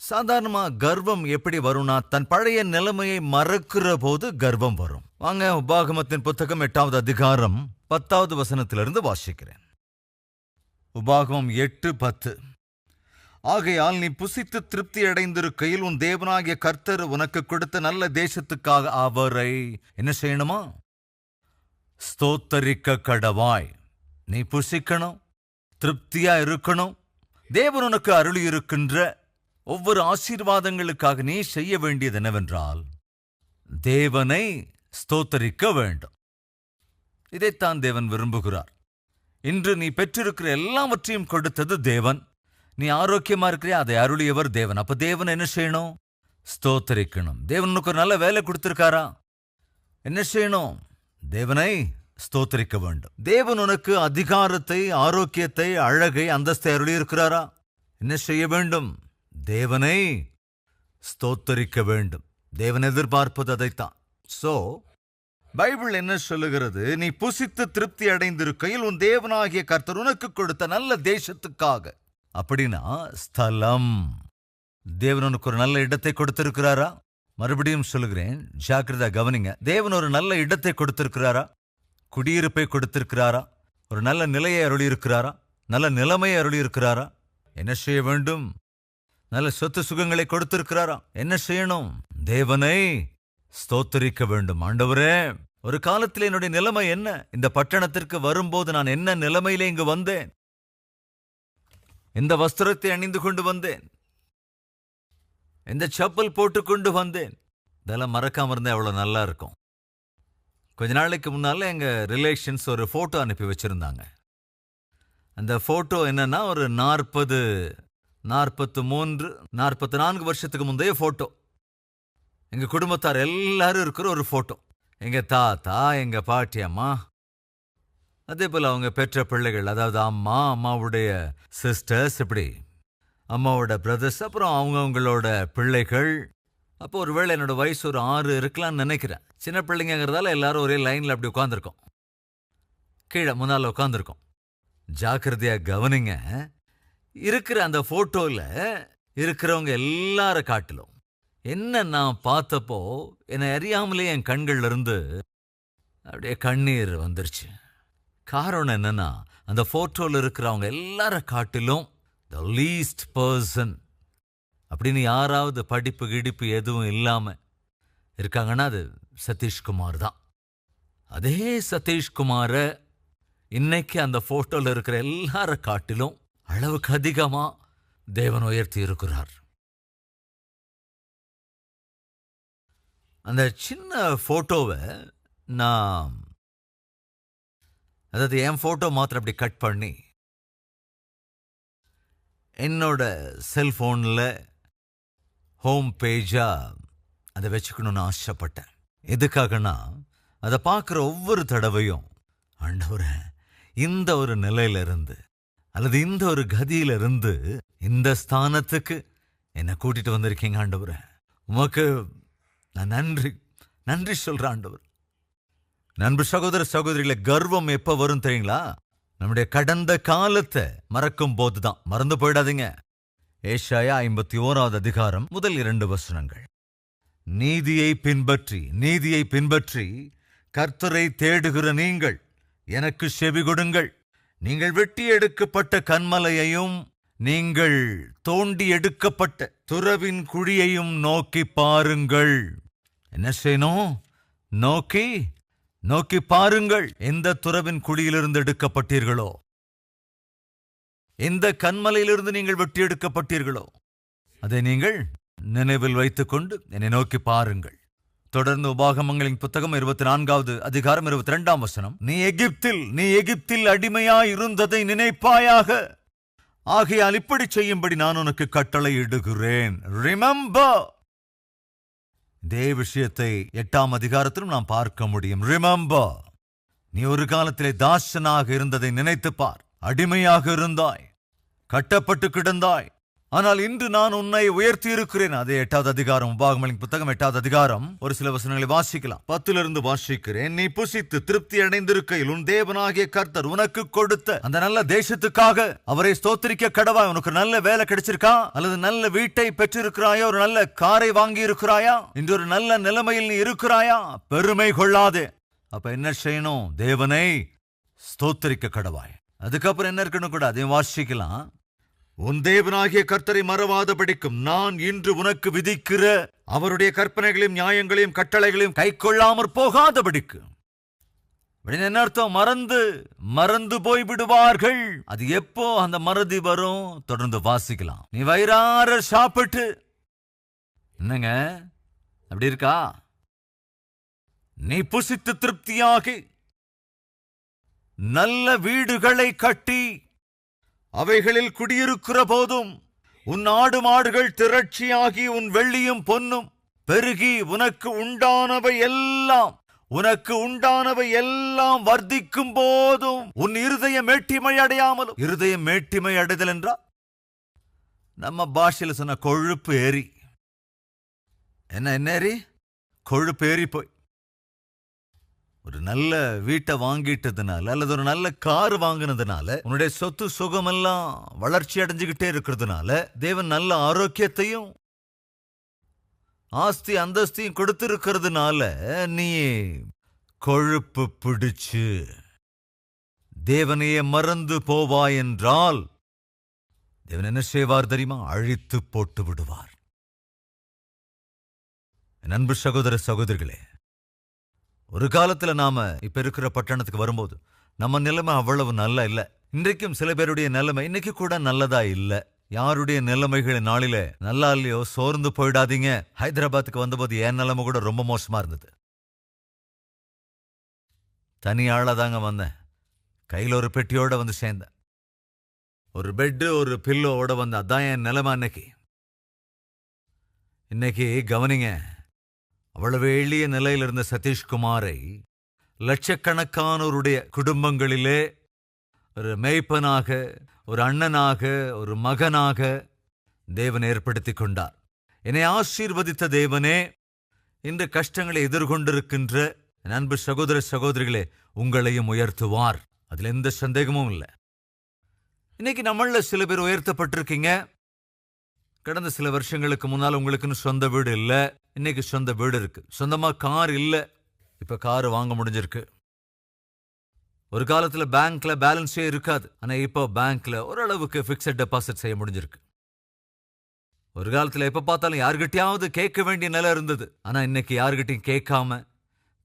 சாதாரணமா கர்வம் எப்படி வரும்னா, தன் பழைய நிலைமையை மறக்கிற போது கர்வம் வரும். வாங்க, உபாகமத்தின் புத்தகம் 8வது அதிகாரம் 10வது வசனத்திலிருந்து வாசிக்கிறேன். உபாகமம் 8:10. ஆகையால் நீ புசித்து திருப்தி அடைந்திருக்கையில் உன் தேவனாகிய கர்த்தர் உனக்கு கொடுத்த நல்ல தேசத்துக்காக அவரை என்ன செய்யணுமா? ஸ்தோத்தரிக்க கடவாய். நீ புசிக்கணும், திருப்தியா இருக்கணும். தேவன் உனக்கு அருளி இருக்கின்ற ஒவ்வொரு ஆசீர்வாதங்களுக்காக நீ செய்ய வேண்டியது என்னவென்றால், தேவனை ஸ்தோத்தரிக்க வேண்டும். இதைத்தான் தேவன் விரும்புகிறார். இன்று நீ பெற்றிருக்கிற எல்லாவற்றையும் கொடுத்தது தேவன். நீ ஆரோக்கியமா இருக்கிறியா, அதை அருளியவர் தேவன். அப்ப தேவன் என்ன செய்யணும்? ஸ்தோத்தரிக்கணும். தேவன் உனக்கு ஒரு நல்ல வேலை கொடுத்திருக்காரா? என்ன செய்யணும்? தேவனை ஸ்தோத்தரிக்க வேண்டும். தேவன் உனக்கு அதிகாரத்தை, ஆரோக்கியத்தை, அழகை, அந்தஸ்தை அருளி இருக்கிறாரா? என்ன செய்ய வேண்டும்? தேவனை ஸ்தோத்தரிக்க வேண்டும். தேவன் எதிர்பார்ப்பது அதைத்தான். சோ பைபிள் என்ன சொல்லுகிறது? நீ புசித்து திருப்தி அடைந்திருக்கையில் உன் தேவனாகிய கர்த்தர் உனக்கு கொடுத்த நல்ல தேசத்துக்காக. அப்படின்னா ஸ்தலம். தேவன் உனக்கு ஒரு நல்ல இடத்தை கொடுத்திருக்கிறாரா? மறுபடியும் சொல்லுகிறேன், ஜாக்கிரதா கவனிங்க. தேவன் ஒரு நல்ல இடத்தை கொடுத்திருக்கிறாரா? குடியிருப்பை கொடுத்திருக்கிறாரா? ஒரு நல்ல நிலையை அருளி இருக்கிறாரா? நல்ல நிலைமையை அருளி இருக்கிறாரா? என்ன செய்ய வேண்டும்? நல்ல சொத்து சுகங்களை கொடுத்திருக்கிறாரா? என்ன செய்யணும்? தேவனை ஸ்தோத்தரிக்க வேண்டும். ஆண்டவரே, ஒரு காலத்தில் என்னுடைய நிலைமை என்ன? இந்த பட்டணத்திற்கு வரும்போது நான் என்ன நிலைமையிலே இங்கு வந்தேன்? இந்த வஸ்திரத்தை அணிந்து கொண்டு வந்தேன், இந்த செப்பல் போட்டுக்கொண்டு வந்தேன். இதெல்லாம் மறக்காம இருந்தா எவ்வளவு நல்லா இருக்கும். கொஞ்ச நாளைக்கு முன்னால எங்க ரிலேஷன்ஸ் ஒரு போட்டோ அனுப்பி வச்சிருந்தாங்க. அந்த போட்டோ என்னன்னா, ஒரு 40, 43, 44 வருஷத்துக்கு முந்தைய போட்டோ. எங்க குடும்பத்தார் எல்லாரும் இருக்கிற ஒரு போட்டோ. எங்க தாத்தா, எங்க பாட்டி அம்மா, அதே போல அவங்க பெற்ற பிள்ளைகள், அதாவது அம்மா, அம்மாவுடைய சிஸ்டர்ஸ், இப்படி அம்மாவோட பிரதர்ஸ், அப்புறம் அவங்களோட பிள்ளைகள். அப்போ ஒருவேளை என்னோட வயசு ஒரு 6 இருக்கலாம்னு நினைக்கிறேன். சின்ன பிள்ளைங்கிறதால எல்லாரும் ஒரே லைன்ல அப்படி உட்காந்துருக்கோம். கீழே முன்னால உட்காந்துருக்கோம். ஜாக்கிரதையா கவனிங்க. இருக்கிற அந்த போட்டோல இருக்கிறவங்க எல்லார காட்டிலும் என்ன நான் பார்த்தப்போ, என்னை அறியாமலே என் கண்கள்ல இருந்து அப்படியே கண்ணீர் வந்துருச்சு. காரணம் என்னன்னா, அந்த போட்டோல இருக்கிறவங்க எல்லார காட்டிலும் the least person அப்படின்னு யாராவது படிப்பு கிடிப்பு எதுவும் இல்லாம இருக்காங்கன்னா அது சதீஷ்குமார் தான். அதே சதீஷ்குமார இன்னைக்கு அந்த போட்டோல இருக்கிற எல்லார காட்டிலும் அளவுக்கு அதிகமா தேவன் உயர்த்தி இருக்கிறார். அந்த சின்ன போட்டோவை நான், அதாவது என் போட்டோ மாத்திரம் அப்படி கட் பண்ணி என்னோட செல்போன்ல ஹோம் பேஜா அதை வச்சுக்கணும்னு ஆசைப்பட்டேன். எதுக்காகனா, அதை பார்க்குற ஒவ்வொரு தடவையும், ஆண்டவரே, இந்த ஒரு நிலையிலிருந்து அல்லது இந்த ஒரு கதியிலிருந்து இந்த ஸ்தானத்துக்கு என்னை கூட்டிட்டு வந்திருக்கீங்க ஆண்டவரே, உமக்கு நான் நன்றி சொல்றேன் ஆண்டவர். நண்பு சகோதர சகோதரிகளை, கர்வம் எப்ப வரும் தெரியுங்களா? நம்முடைய கடந்த காலத்தை மறக்கும் போதுதான். மறந்து போயிடாதீங்க. ஏசாயா 51வது அதிகாரம் முதல் 2 வசனங்கள். நீதியை பின்பற்றி கர்த்தரை தேடுகிற நீங்கள் எனக்கு செவி கொடுங்கள். நீங்கள் வெட்டி எடுக்கப்பட்ட கன்மலையையும் நீங்கள் தோண்டி எடுக்கப்பட்ட துறவின் குழியையும் நோக்கி பாருங்கள். என்ன செய்யணும்? நோக்கி பாருங்கள். எந்த துறவின் குழியிலிருந்து எடுக்கப்பட்டீர்களோ, எந்த கன்மலையிலிருந்து நீங்கள் வெட்டி எடுக்கப்பட்டீர்களோ, அதை நீங்கள் நினைவில் வைத்துக் கொண்டு என்னை நோக்கி பாருங்கள். தொடர்ந்து உபாகமங்களின் புத்தகம் 24வது அதிகாரம் 22ஆம் வசனம். நீ எகிப்தில் அடிமையாய் இருந்ததை நினைப்பாயாக. ஆகையால் இப்படி செய்யும்படி நான் உனக்கு கட்டளை இடுகிறேன். ரிமெம்பர். இதே விஷயத்தை 8ஆம் அதிகாரத்திலும் நாம் பார்க்க முடியும். ரிமெம்பர். நீ ஒரு காலத்திலே தாசனாக இருந்ததை நினைத்து பார். அடிமையாக இருந்தாய், கட்டப்பட்டு கிடந்தாய், ஆனால் இன்று நான் உன்னை உயர்த்தி இருக்கிறேன். அதே 8வது அதிகாரம், உபாகமங்களின் புத்தகம் 8வது அதிகாரம். ஒரு சில வசனங்களை வாசிக்கலாம். 10 வாசிக்கிறேன். நீ புசித்து திருப்தி அடைந்திருக்கையில் உன் தேவனாகிய கர்த்தர் உனக்கு கொடுத்த அந்த நல்ல தேசத்துக்காக அவரை ஸ்தோத்திரிக்க கடவாய். உனக்கு நல்ல வேலை கிடைச்சிருக்கா? அல்லது நல்ல வீட்டை பெற்றிருக்கிறாயா? ஒரு நல்ல காரை வாங்கி இருக்கிறாயா? இன்று ஒரு நல்ல நிலைமையில் நீ இருக்கிறாயா? பெருமை கொள்ளாதே. அப்ப என்ன செய்யணும்? தேவனை ஸ்தோத்திரிக்க கடவாய். அதுக்கப்புறம் என்ன இருக்கணும் கூட அதையும் வாசிக்கலாம். உன் தேவனாகிய கர்த்தரை மறவாதபடிக்கும் நான் இன்று உனக்கு விதிக்கிற அவருடைய கற்பனைகளையும் நியாயங்களையும் கட்டளைகளையும் கை கொள்ளாமற் போகாதபடிக்கு. என்ன அர்த்தம்? மறந்து போய் விடுவார்கள். அது எப்போ அந்த மறதி வரும்? தொடர்ந்து வாசிக்கலாம். நீ வயிறார சாப்பிட்டு என்னங்க அப்படி இருக்கா? நீ புசித்து திருப்தியாகி நல்ல வீடுகளை கட்டி அவைகளில் குடியிருக்கிற போதும் உன் ஆடு மாடுகள் திரட்சியாகி உன் வெள்ளியும் பொன்னும் பெருகி உனக்கு உண்டானவை எல்லாம் வர்த்திக்கும் போதும் உன் இருதயம் மேட்டிமை அடையாமலும். இருதயம் மேட்டிமை அடைதல் என்றால் நம்ம பாஷையில் சொன்ன கொழுப்பு ஏறி. என்ன ஏறி? கொழுப்பு ஏறி போய் ஒரு நல்ல வீட்டை வாங்கிட்டதுனால அல்லது ஒரு நல்ல கார் வாங்கினதுனால உன்னுடைய சொத்து சுகமெல்லாம் வளர்ச்சி அடைஞ்சுக்கிட்டே இருக்கிறதுனால தேவன் நல்ல ஆரோக்கியத்தையும் ஆஸ்தி அந்தஸ்தையும் கொடுத்திருக்கிறதுனால நீ கொழுப்பு பிடிச்சு தேவனையே மறந்து போவாய் என்றால் தேவன் என்ன செய்வார் தெரியுமா? அழித்து போட்டு விடுவார். என் அன்பு சகோதர சகோதரிகளே, ஒரு காலத்துல நாம இப்ப இருக்கிற பட்டணத்துக்கு வரும்போது நம்ம நிலைமை அவ்வளவு நல்லா இல்ல. இன்றைக்கும் சில பேருடைய நிலைமை இன்னைக்கு கூட நல்லதா இல்ல. யாருடைய நிலைமைகள் நாளில நல்லா இல்லையோ சோர்ந்து போயிடாதீங்க. ஹைதராபாத்துக்கு வந்தபோது என் நிலைமை கூட ரொம்ப மோசமா இருந்தது. தனியாளதாங்க வந்தேன். கையில் ஒரு பெட்டியோட வந்து சேர்ந்தேன். ஒரு பெட்டு ஒரு பில்லோட வந்து அதான் என் நிலைமை. இன்னைக்கு கவனிங்க, அவ்வளவு எளிய நிலையில் இருந்த சதீஷ்குமாரை லட்சக்கணக்கானோருடைய குடும்பங்களிலே ஒரு மேய்ப்பனாக, ஒரு அண்ணனாக, ஒரு மகனாக தேவன் ஏற்படுத்தி கொண்டார். என்னை ஆசீர்வதித்த தேவனே இந்த கஷ்டங்களை எதிர்கொண்டிருக்கின்ற அன்பு சகோதர சகோதரிகளே உங்களையும் உயர்த்துவார். அதுல எந்த சந்தேகமும் இல்லை. இன்னைக்கு நம்மள சில பேர் உயர்த்தப்பட்டிருக்கீங்க. கடந்த சில வருஷங்களுக்கு முன்னால் உங்களுக்குன்னு சொந்த வீடு இல்ல, இன்னைக்கு சொந்த வீடு இருக்கு. சொந்தமா கார் இல்ல, இப்ப கார் வாங்க முடிஞ்சிருக்கு. ஒரு காலத்துல பேங்க்ல பேலன்ஸே இருக்காது, ஆனா இப்போ பேங்க்ல ஓரளவுக்கு பிக்ஸட் டெபாசிட் செய்ய முடிஞ்சிருக்கு. ஒரு காலத்துல எப்ப பார்த்தாலும் யாருகிட்டயாவது கேட்க வேண்டிய நிலை இருந்தது, ஆனா இன்னைக்கு யாருகிட்டையும் கேட்காம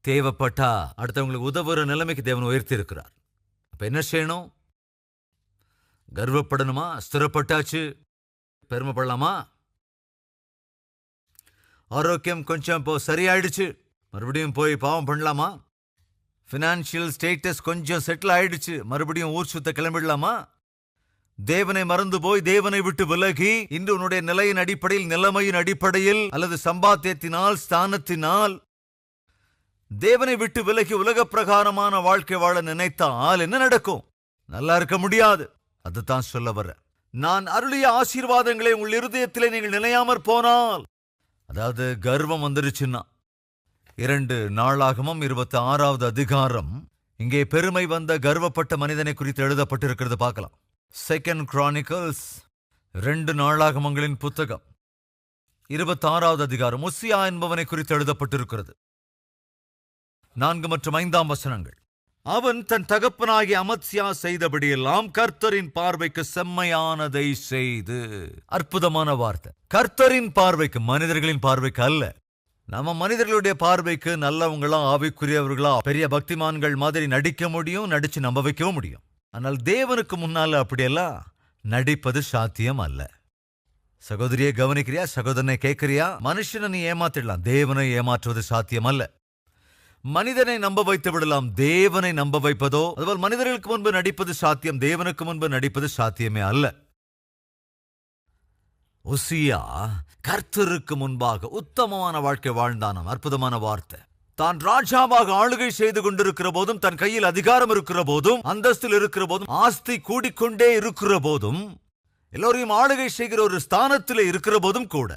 தேவைப்பட்டா அடுத்தவங்களுக்கு உதவுற நிலைமைக்கு தேவன் உயர்த்தி இருக்கிறார். அப்ப என்ன செய்யணும்? கர்வப்படணுமா? ஸ்திரப்பட்டாச்சு, பெருமைப்படலாமா? ஆரோக்கியம் கொஞ்சம் இப்போ சரியாயிடுச்சு, மறுபடியும் போய் பாவம் பண்ணலாமா? பினான்சியல் ஸ்டேட்டஸ் கொஞ்சம் செட்டில் ஆயிடுச்சு, மறுபடியும் ஊர் சுத்த கிளம்பிடலாமா? தேவனை மறந்து போய் தேவனை விட்டு விலகி இன்று உன்னுடைய நிலையின் அடிப்படையில், நிலைமையின் அடிப்படையில் அல்லது சம்பாத்தியத்தினால், ஸ்தானத்தினால் தேவனை விட்டு விலகி உலக பிரகாரமான வாழ்க்கை வாழ நினைத்தால் என்ன நடக்கும்? நல்லா இருக்க முடியாது. அதுதான் சொல்ல வர. நான் அருளிய ஆசீர்வாதங்களை உங்கள் இருதயத்திலே நீங்கள் நிலையாமற் போனால், அதாவது கர்வம் வந்துருச்சுன்னா, 2 நாளாகமம் 26வது அதிகாரம் இங்கே பெருமை வந்த கர்வப்பட்ட மனிதனை குறித்து எழுதப்பட்டிருக்கிறது பார்க்கலாம். 2 Chronicles 2 நாளாகமங்களின் புத்தகம் 26வது அதிகாரம் உசியா என்பவனை குறித்து எழுதப்பட்டிருக்கிறது. 4 மற்றும் 5 வசனங்கள். அவன் தன் தகப்பனாகிய அமத்சியா செய்தபடியெல்லாம் கர்த்தரின் பார்வைக்கு செம்மையானதை செய்து. அற்புதமான வார்த்தை. கர்த்தரின் பார்வைக்கு, மனிதர்களின் பார்வைக்கு அல்ல. நம்ம மனிதர்களுடைய பார்வைக்கு நல்லவங்களா, ஆவிக்குரியவர்களா, பெரிய பக்திமான்கள் மாதிரி நடிக்க முடியும், நடிச்சு நம்ப வைக்கவும் முடியும். ஆனால் தேவனுக்கு முன்னால அப்படியெல்லாம் நடிப்பது சாத்தியம் அல்ல. சகோதரியை கவனிக்கிறியா? சகோதரனை கேட்கிறியா? மனுஷனை நீ ஏமாத்திடலாம், தேவனை ஏமாற்றுவது சாத்தியம் அல்ல. மனிதனை நம்ப வைத்து விடலாம், தேவனை நம்ப வைப்பதோ, அதுபோல் மனிதர்களுக்கு முன்பு நடிப்பது சாத்தியம், தேவனுக்கு முன்பு நடிப்பது சாத்தியமே அல்ல. உசியா கர்த்தருக்கு முன்பாக உத்தமமான வாழ்க்கை வாழ்ந்தானாம். அற்புதமான வார்த்தை. தான் ராஜாவாக ஆளுகை செய்து கொண்டிருக்கிற போதும், தன் கையில் அதிகாரம் இருக்கிற போதும், அந்தஸ்தில் இருக்கிற போதும், ஆஸ்தி கூடிக்கொண்டே இருக்கிற போதும் எல்லோரையும் ஆளுகை செய்கிற ஒரு ஸ்தானத்தில் இருக்கிற போதும் கூட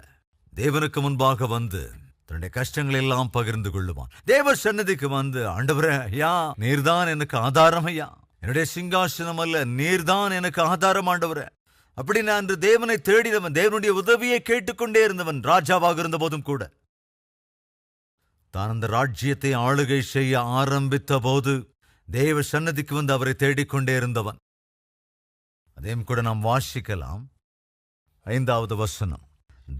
தேவனுக்கு முன்பாக வந்து தன்னுடைய கஷ்டங்களை எல்லாம் பகிர்ந்து கொள்ளுவான். தேவ சன்னதிக்கு வந்து, ஆண்டவரே, ஐயா, நீர்தான் எனக்கு ஆதாரம், ஐயா, என்னுடைய சிங்காசனம் அல்ல, நீர்தான் எனக்கு ஆதாரம் ஆண்டவரே. அப்படி நான் அன்று தேவனை தேடினவன், தேவனுடைய உதவியை கேட்டுக்கொண்டே இருந்தவன். ராஜாவாக இருந்த போதும் கூட தான் அந்த ராஜ்யத்தை ஆளுகை செய்ய ஆரம்பித்த போது தேவ சன்னதிக்கு வந்து அவரை தேடிக்கொண்டே இருந்தவன். அதையும் கூட நாம் வாசிக்கலாம். 5வது வசனம்.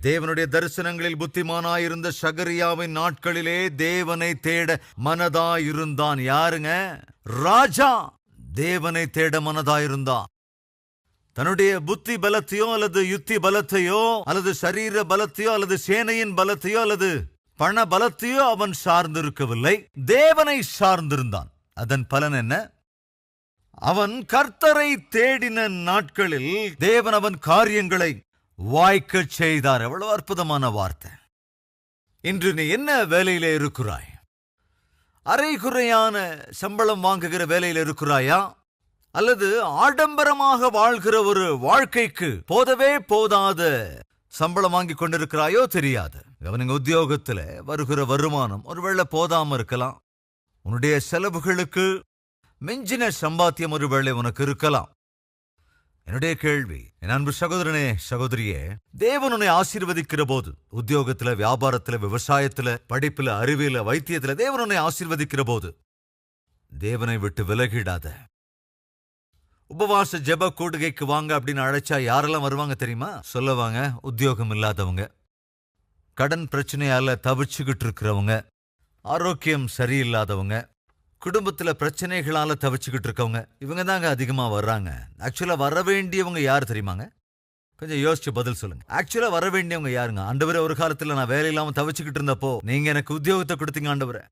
தேவனுடைய தரிசனங்களில் புத்திமானாயிருந்த சகரியாவின் நாட்களிலே தேவனை தேட மனதாயிருந்தான். யாருங்க? ராஜா தேவனை தேட மனதாயிருந்தான். தன்னுடைய புத்தி பலத்தையோ அல்லது யுத்தி பலத்தையோ அல்லது சரீர பலத்தையோ அல்லது சேனையின் பலத்தையோ அல்லது பண பலத்தையோ அவன் சார்ந்திருக்கவில்லை, தேவனை சார்ந்திருந்தான். அதன் பலன் என்ன? அவன் கர்த்தரை தேடின நாட்களில் தேவன் அவன் காரியங்களை வாய்க்கச் செய்தார். எவ்வளவு அற்புதமான வார்த்தை. இன்று நீ என்ன வேலையில இருக்கிறாய்? அரைகுறையான சம்பளம் வாங்குகிற வேலையில் இருக்கிறாயா? அல்லது ஆடம்பரமாக வாழ்கிற ஒரு வாழ்க்கைக்கு போதவே போதாத சம்பளம் வாங்கி கொண்டிருக்கிறாயோ தெரியாது. அவனுங்க உத்தியோகத்துல வருகிற வருமானம் ஒருவேளை போதாம இருக்கலாம். உன்னுடைய செலவுகளுக்கு மிஞ்சின சம்பாத்தியம் ஒருவேளை உனக்கு இருக்கலாம். என்னுடைய கேள்வி, என் அன்பு சகோதரனே, சகோதரியே, தேவன் உன்னை ஆசீர்வதிக்கிற போது, உத்தியோகத்துல, வியாபாரத்துல, விவசாயத்துல, படிப்புல, அறிவியல, வைத்தியத்துல தேவன் உன்னை ஆசீர்வதிக்கிற போது தேவனை விட்டு விலகிடாத. உபவாச ஜெப கூடுகைக்கு வாங்க அப்படின்னு அழைச்சா யாரெல்லாம் வருவாங்க தெரியுமா? சொல்லுவாங்க, உத்தியோகம் இல்லாதவங்க, கடன் பிரச்சனையால தவிச்சுக்கிட்டு இருக்கிறவங்க, ஆரோக்கியம் சரியில்லாதவங்க, குடும்பத்துல பிரச்சனைகளால தவிச்சுக்கிட்டு இருக்கவங்க, இவங்க தாங்க அதிகமா வர்றாங்க. ஆக்சுவலா வர வேண்டியவங்க யார் தெரியுமாங்க? கொஞ்சம் யோசிச்சு பதில் சொல்லுங்க. ஆக்சுவலா வர வேண்டியவங்க யாருங்க? ஆண்டவரே, ஒரு காலத்துல நான் வேலை இல்லாம தவிச்சுக்கிட்டு இருந்தப்போ நீங்க எனக்கு உத்தியோகத்தை கொடுத்தீங்க ஆண்டவரே,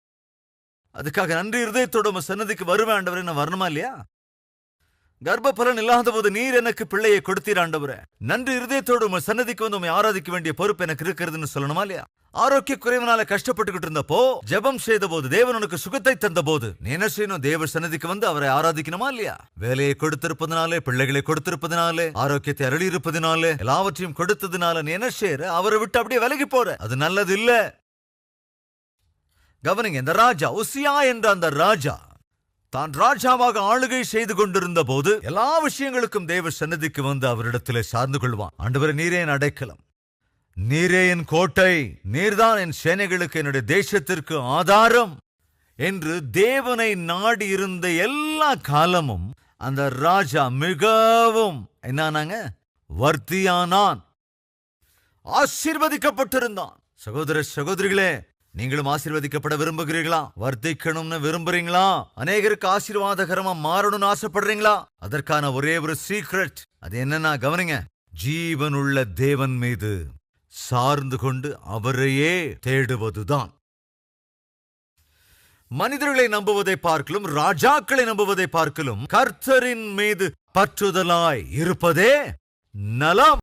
அதுக்காக நன்றி இருதயத்தோட உங்க சன்னதிக்கு வருவேன் ஆண்டவரே. நான் வரணுமா இல்லையா? கர்ப்ப பலன் இல்லாத போது நீர் எனக்கு பிள்ளையை கொடுத்தீர் ஆண்டவரே, நன்றி இருதயத்தோடு உங்க சன்னதிக்கு வந்து உண்மை ஆராதிக்க வேண்டிய பொறுப்பு எனக்கு இருக்கிறதுன்னு சொல்லணுமா இல்லையா? ஆரோக்கிய குறைவனால கஷ்டப்பட்டுக்கிட்டு இருந்தப்போ ஜெபம் செய்த போது தேவன் உனக்கு சுகத்தை தந்த போது நீ என்ன செய்யணும்? தேவ சன்னதிக்கு வந்து அவரை ஆராதிக்கணுமா இல்லையா? வேலையை கொடுத்திருப்பதனாலே, பிள்ளைகளை கொடுத்திருப்பதனாலே, ஆரோக்கியத்தை அருளி இருப்பதனாலே, எல்லாவற்றையும் கொடுத்ததுனால நீ என்ன செய்யற? அவரை விட்டு அப்படியே விலகி போற. அது நல்லது இல்ல. கவனிங்க, இந்த ராஜா, உசியா என்ற அந்த ராஜா தான் ராஜாவாக ஆளுகை செய்து கொண்டிருந்த போது எல்லா விஷயங்களுக்கும் தேவ சன்னதிக்கு வந்து அவரிடத்திலே சார்ந்து கொள்வான். ஆண்டவரே, நீரே என் அடைக்கலம், நீரே என் கோட்டை, நீர்தான் என் சேனைகளுக்கு, என்னுடைய தேசத்திற்கு ஆதாரம் என்று தேவனை நாடி இருந்த எல்லா காலமும் அந்த ராஜா மிகவும் என்னானாங்க? வர்த்தியானான், ஆசீர்வதிக்கப்பட்டிருந்தான். சகோதர சகோதரிகளே, நீங்களும் ஆசீர்வதிக்கப்பட விரும்புகிறீர்களா? வர்த்திக்கணும்னு விரும்புறீங்களா? அநேகருக்கு ஆசீர்வாதகரமா மாறணும்னு ஆசைப்படுறீங்களா? அதற்கான ஒரே ஒரு சீக்ரெட், அது என்னன்னா கவனிங்க, ஜீவனுள்ள தேவன் மீது சார்ந்து கொண்டு அவரையே தேடுவதுதான். மனிதர்களை நம்புவதை பார்க்கலும், ராஜாக்களை நம்புவதை பார்க்கலும் கர்த்தரின் மீது பற்றுதலாய் இருப்பதே நலம்.